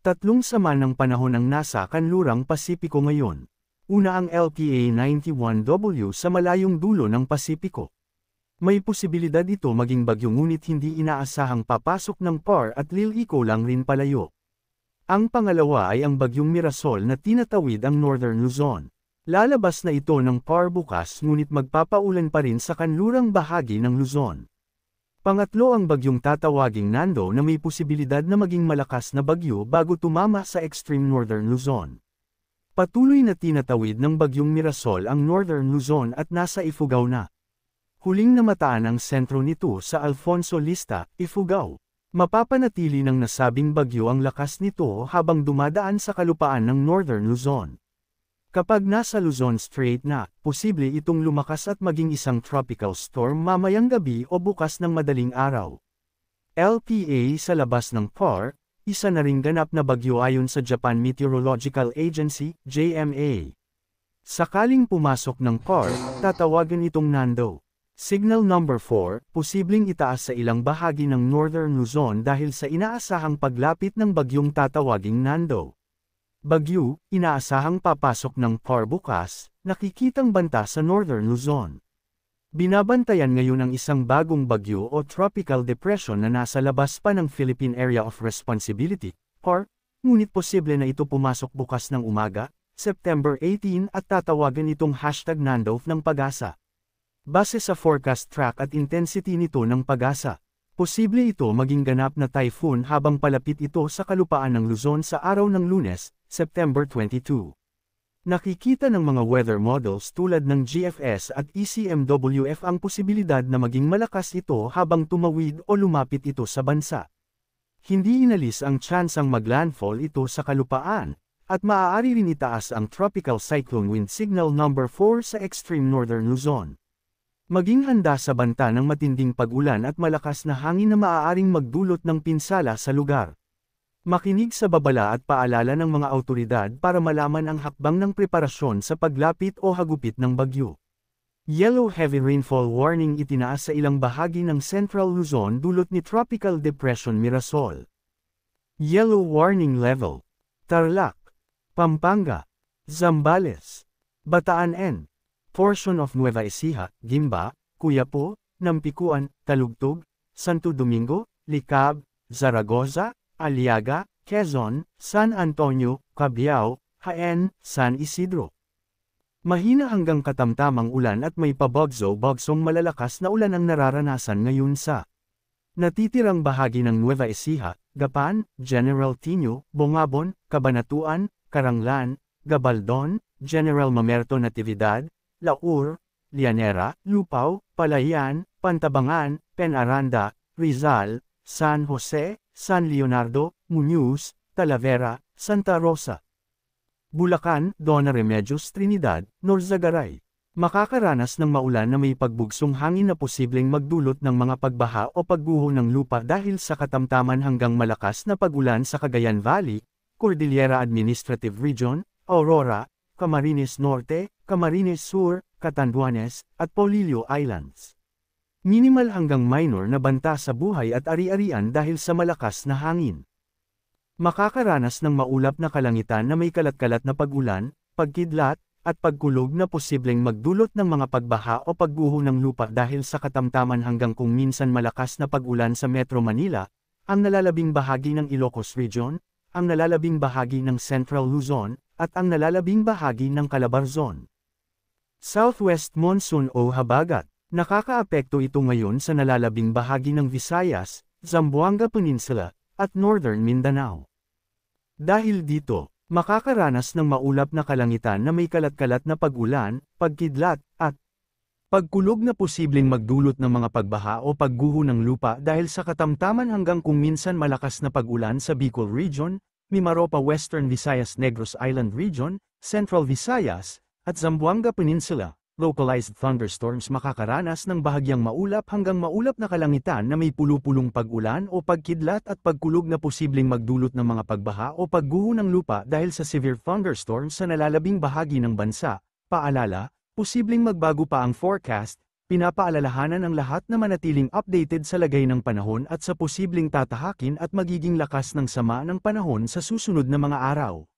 Tatlong sama ng panahon ang nasa kanlurang Pasipiko ngayon. Una ang LPA-91W sa malayong dulo ng Pasipiko. May posibilidad ito maging bagyo ngunit hindi inaasahang papasok ng PAR at liliko lang rin palayo. Ang pangalawa ay ang bagyong Mirasol na tinatawid ang Northern Luzon. Lalabas na ito ng PAR bukas ngunit magpapaulan pa rin sa kanlurang bahagi ng Luzon. Pangatlo ang bagyong tatawaging Nando na may posibilidad na maging malakas na bagyo bago tumama sa extreme Northern Luzon. Patuloy na tinatawid ng bagyong Mirasol ang Northern Luzon at nasa Ifugao na. Huling namataan ang sentro nito sa Alfonso Lista, Ifugao. Mapapanatili ng nasabing bagyo ang lakas nito habang dumadaan sa kalupaan ng Northern Luzon. Kapag nasa Luzon Strait na, posible itong lumakas at maging isang tropical storm mamayang gabi o bukas ng madaling araw. LPA sa labas ng PAR, isa na ring ganap na bagyo ayon sa Japan Meteorological Agency, JMA. Sakaling pumasok ng PAR, tatawagan itong Nando. Signal number 4, posibleng itaas sa ilang bahagi ng Northern Luzon dahil sa inaasahang paglapit ng bagyong tatawaging Nando. Bagyo, inaasahang papasok ng PAR bukas, nakikitang banta sa Northern Luzon. Binabantayan ngayon ang isang bagong bagyo o tropical depression na nasa labas pa ng Philippine Area of Responsibility, PAR, ngunit posible na ito pumasok bukas ng umaga, September 18 at tatawagan itong #Nando ng Pag-asa. Base sa forecast track at intensity nito ng Pag-asa, posible ito maging ganap na typhoon habang palapit ito sa kalupaan ng Luzon sa araw ng Lunes, September 22. Nakikita ng mga weather models tulad ng GFS at ECMWF ang posibilidad na maging malakas ito habang tumawid o lumapit ito sa bansa. Hindi inalis ang tsansang maglandfall ito sa kalupaan, at maaari rin itaas ang tropical cyclone wind signal number 4 sa extreme northern Luzon. Maging handa sa banta ng matinding pag-ulan at malakas na hangin na maaaring magdulot ng pinsala sa lugar. Makinig sa babala at paalala ng mga awtoridad para malaman ang hakbang ng preparasyon sa paglapit o hagupit ng bagyo. Yellow heavy rainfall warning itinaas sa ilang bahagi ng Central Luzon dulot ni Tropical Depression Mirasol. Yellow warning level: Tarlac, Pampanga, Zambales, Bataan N, portion of Nueva Ecija, Gimba, Cuyapo, Nampicuan, Talugtog, Santo Domingo, Licab, Zaragoza, Aliaga, Quezon, San Antonio, Cabiao, Jaén, San Isidro. Mahina hanggang katamtamang ulan at may pabagso-bagsong malalakas na ulan ang nararanasan ngayon sa natitirang bahagi ng Nueva Ecija, Gapan, General Tino, Bongabon, Cabanatuan, Caranglan, Gabaldon, General Mamerto Natividad, Laur, Llanera, Lupao, Palayan, Pantabangan, Penaranda, Rizal, San Jose, San Leonardo, Muñoz, Talavera, Santa Rosa, Bulacan, Dona Remedios, Trinidad, Norzagaray. Makakaranas ng maulan na may pagbugsong hangin na posibleng magdulot ng mga pagbaha o pagguho ng lupa dahil sa katamtaman hanggang malakas na pag-ulan sa Cagayan Valley, Cordillera Administrative Region, Aurora, Camarines Norte, Camarines Sur, Catanduanes, at Polillo Islands. Minimal hanggang minor na banta sa buhay at ari-arian dahil sa malakas na hangin. Makakaranas ng maulap na kalangitan na may kalat-kalat na pag-ulan, pagkidlat, at pagkulog na posibleng magdulot ng mga pagbaha o pagguho ng lupa dahil sa katamtaman hanggang kung minsan malakas na pag-ulan sa Metro Manila, ang nalalabing bahagi ng Ilocos Region, ang nalalabing bahagi ng Central Luzon, at ang nalalabing bahagi ng Calabarzon. Southwest Monsoon o Habagat. Nakakaapekto ito ngayon sa nalalabing bahagi ng Visayas, Zamboanga Peninsula, at Northern Mindanao. Dahil dito, makakaranas ng maulap na kalangitan na may kalat-kalat na pag-ulan, pagkidlat, at pagkulog na posibleng magdulot ng mga pagbaha o pagguho ng lupa dahil sa katamtaman hanggang kung minsan malakas na pag-ulan sa Bicol Region, Mimaropa Western Visayas Negros Island Region, Central Visayas, at Zamboanga Peninsula. Localized thunderstorms makakaranas ng bahagyang maulap hanggang maulap na kalangitan na may pulupulong pag-ulan o pagkidlat at pagkulog na posibleng magdulot ng mga pagbaha o pagguho ng lupa dahil sa severe thunderstorms sa nalalabing bahagi ng bansa. Paalala, posibleng magbago pa ang forecast, Pinapaalalahanan ang lahat na manatiling updated sa lagay ng panahon at sa posibleng tatahakin at magiging lakas ng sama ng panahon sa susunod na mga araw.